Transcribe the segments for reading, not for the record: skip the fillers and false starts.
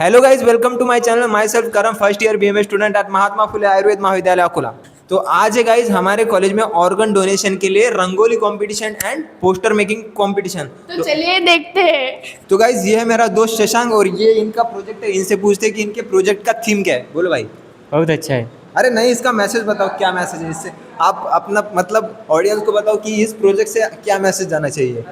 Hello guys, welcome to my channel. Myself Karam, first year BMA student at Mahatma Phule Ayurved Mahavidyalaya Akola. तो आज है guys हमारे college में ऑर्गन डोनेशन के लिए rangoli competition end poster making competition. तो चलिए देखते हैं। तो गाइज ये है मेरा दोस्त शशांक और ये इनका प्रोजेक्ट है। इनसे पूछते हैं कि इनके प्रोजेक्ट का थीम क्या है। बोलो भाई। बहुत अच्छा है। अरे नहीं, इसका मैसेज बताओ, क्या मैसेज है इससे। आप अपना मतलब ऑडियंस को बताओ कि इस प्रोजेक्ट से क्या मैसेज जाना चाहिए।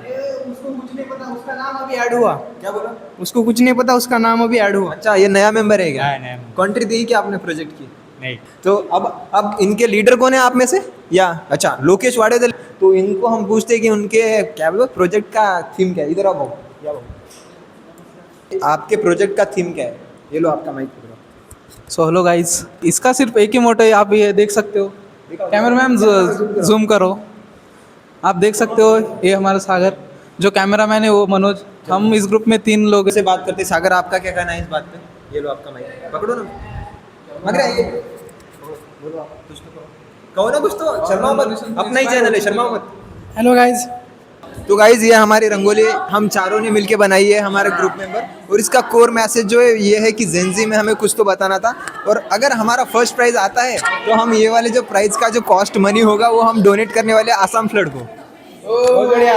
उसको कुछ नहीं पता, उसका नाम अभी ऐड हुआ। क्या बोला? उसको कुछ नहीं पता, उसका नाम अभी ऐड हुआ। अच्छा, ये नया मेंबर है क्या? हाँ, नया member। कंट्री दी क्या आपने प्रोजेक्ट की? नहीं, तो अब इनके लीडर कौन है आप में से? या अच्छा, लोकेश वाडेदल। तो इनको हम पूछते हैं कि उनके क्या बोलो प्रोजेक्ट का थीम क्या है। इधर आओ भाऊ, या भाऊ, आपके प्रोजेक्ट का थीम क्या है? ये लो आपका माइक पकड़ो। सो हेलो गाइस, इसका सिर्फ एक ही मोटो है, आप ये देख सकते हो। कैमरामैन जूम करो, आप देख सकते हो। ये हमारा सागर, जो कैमरामैन है वो मनोज। हम इस ग्रुप में 3 लोग से बात करते हैं। सागर, आपका क्या कहना है इस बात पे? ये लो आपका माइक पकड़ो ना। मग रहा है ये। बोलो आप, कुछ तो कहो ना कुछ तो। शर्माओ मत, अपना ही चैनल है, शर्माओ मत। Hello guys. तो गाइज ये हमारी रंगोली हम चारों ने मिलके बनाई है, हमारे ग्रुप मेंबर। और इसका कोर मैसेज जो है ये है कि जेंजी में हमें कुछ तो बताना था। और अगर हमारा फर्स्ट प्राइज आता है तो हम ये वाले जो प्राइज का जो कॉस्ट मनी होगा वो हम डोनेट करने वाले हैं आसाम फ्लड को। बहुत बढ़िया।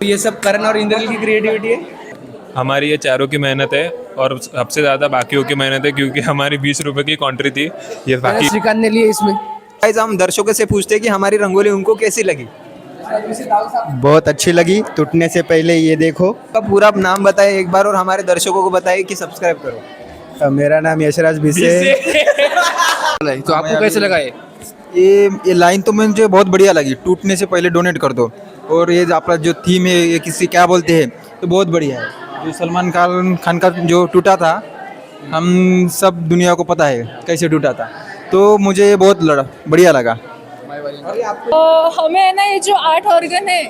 ये सब करण और इंद्रल की क्रिएटिविटी है। हमारी ये चारों की मेहनत है और सबसे ज़्यादा बाकियों की मेहनत है, क्योंकि हमारी 20 रुपए की कॉन्ट्री थी। ये बाकी श्रीकांत ने लिए इसमें। गाइज हम दर्शकों से पूछते हैं कि हमारी रंगोली उनको कैसी लगी। बहुत अच्छी लगी। टूटने से पहले ये देखो। का पूरा नाम बताए एक बार और हमारे दर्शकों को बताइए कि सब्सक्राइब करो। मेरा नाम यशराज बिसे। तो आपको कैसे लगा ये लाइन तो मुझे बहुत बढ़िया लगी। टूटने से पहले डोनेट कर दो। और ये आपका जो थीम है, ये किसी क्या बोलते हैं, तो बहुत बढ़िया है। जो सलमान खान का जो टूटा था, हम सब दुनिया को पता है कैसे टूटा था। तो मुझे ये बहुत बढ़िया लगा। हमें है ना, ये जो 8 ऑर्गन है,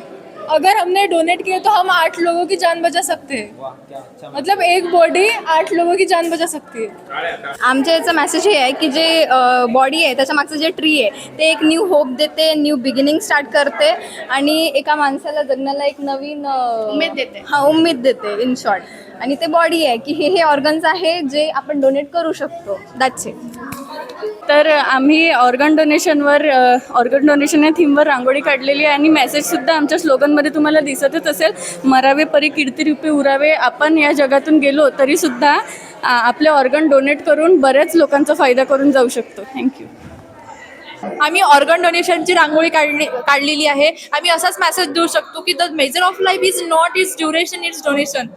अगर हमने डोनेट किए तो हम 8 लोगों की जान बचा सकते हैं। मतलब एक बॉडी 8 लोगों की जान बचा सकती है। आमच्या याचा मेसेज हे आहे की जे बॉडी आहे त्याच्या मागचं जे ट्री आहे ते एक न्यू होप देते, न्यू बिगिनिंग स्टार्ट करते आणि एका माणसाला जगण्याला एक नवीन उमेद देते. हां, उमेद देते इन शॉर्ट. आणि ते बॉडी आहे की हे ऑर्गन्स आहे जे आपण डोनेट करू शकतो. That's it. तर आम्ही ऑर्गन डोनेशन या थीमवर रांगोळी काढलेली आहे आणि मेसेजसुद्धा आमच्या स्लोगनमध्ये तुम्हाला दिसतच असेल, मरावे परी कीर्तिरूपी उरावे. आपण या जगातून गेलो तरीसुद्धा आपले ऑर्गन डोनेट करून बऱ्याच लोकांचा फायदा करून जाऊ शकतो. थँक्यू. आम्ही ऑर्गन डोनेशनची रांगोळी काढलेली आहे. आम्ही असाच मेसेज देऊ शकतो की the measure of life is not it's duration, it's donation.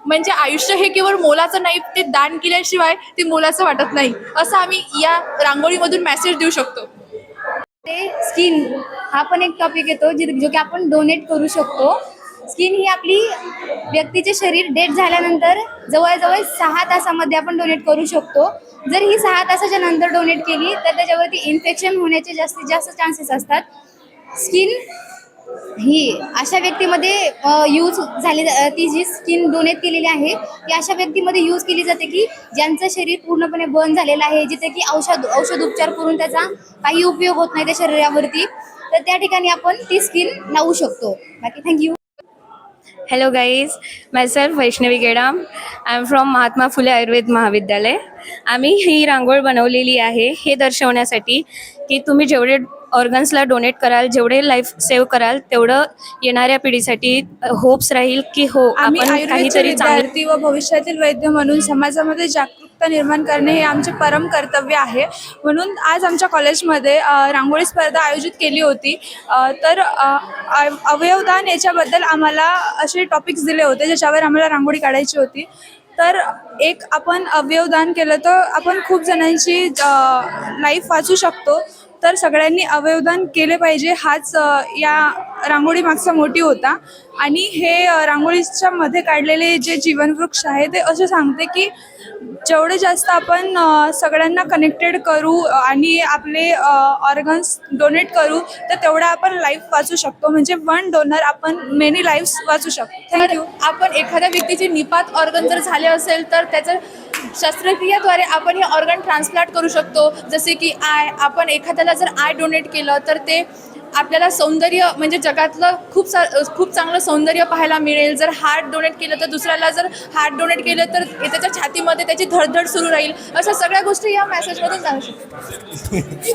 म्हणजे आयुष्य हे केवळ मोलाचं नाही, ते दान केल्याशिवाय ते मोलाचं वाटत नाही, असं आम्ही या रांगोळीमधून मेसेज देऊ शकतो. ते स्किन हा पण एक टॉपिक येतो जो की आपण डोनेट करू शकतो. स्किन ही आपली व्यक्तीचे शरीर डेड झाल्यानंतर जवळजवळ 6 तासामध्ये आपण डोनेट करू शकतो. जर ही 6 तासाच्या नंतर डोनेट केली तर त्याच्यावरती इन्फेक्शन होण्याचे जास्तीत जास्त चान्सेस असतात. स्किन ही अशा व्यक्तीमध्ये यूज झाली, ती जी स्किन डोनेट केलेली आहे ती अशा व्यक्तीमध्ये यूज केली जाते की ज्यांचं शरीर पूर्णपणे बर्न झालेलं आहे, जिथे की औषध उपचार करून त्याचा काही उपयोग होत नाही त्या शरीरावरती, तर त्या ठिकाणी आपण ती स्किन लावू शकतो. बाकी thank you. Hello guys, myself Vaishnavi Gedam. I am from Mahatma Phule Ayurved Mahavidyalaya. आम्ही ही रांगोळ बनवलेली आहे हे दर्शवण्यासाठी की तुम्ही जेवढे ऑर्गन्सला डोनेट कराल, जेवढे लाईफ सेव्ह कराल, तेवढं येणाऱ्या पिढीसाठी होप्स राहील की हो आम्ही आपण आयुर्वेदचे काहीतरी चांगलं. विद्यार्थी व भविष्यातील वैद्य म्हणून समाजामध्ये जागरूकता निर्माण करणे हे आमचे परम कर्तव्य आहे. म्हणून आज आमच्या कॉलेजमध्ये रांगोळी स्पर्धा आयोजित केली होती. तर अवयवदान याच्याबद्दल आम्हाला असे टॉपिक्स दिले होते ज्याच्यावर आम्हाला रांगोळी काढायची होती. तर एक आपण अवयवदान केलं तर आपण खूप जणांची लाईफ वाचू शकतो. तर सगळ्यांनी अवयवदान केले पाहिजे, हाच या रांगोळी मागचा मोटिव्ह होता. आणि हे रांगोळीच्या मध्ये काढलेले जे जीवनवृक्ष आहे ते असं सांगते की जेवढे जास्त आपण सगळ्यांना कनेक्टेड करू आणि आपले ऑर्गन्स डोनेट करू तर तेवढा आपण लाईफ वाचू शकतो. म्हणजे 1 डोनर आपण मेनी लाईफ्स वाचू शकतो. थँक्यू. आपण एखाद्या व्यक्तीचे निपात ऑर्गन जर झाले असेल तर त्याचं शस्त्रक्रियेद्वारे आपण हे ऑर्गन ट्रान्सप्लांट करू शकतो. जसे की आपण एखाद्याला जर आय डोनेट केलं तर ते आपल्याला सौंदर्य म्हणजे जगातलं खूप चांगलं सौंदर्य पाहायला मिळेल. जर हार्ट डोनेट केलं तर दुसऱ्याला जर हार्ट डोनेट केलं तर त्याच्या छातीमध्ये त्याची धडधड सुरू राहील. अशा सगळ्या गोष्टी या मेसेजमधून जाणू शकतो.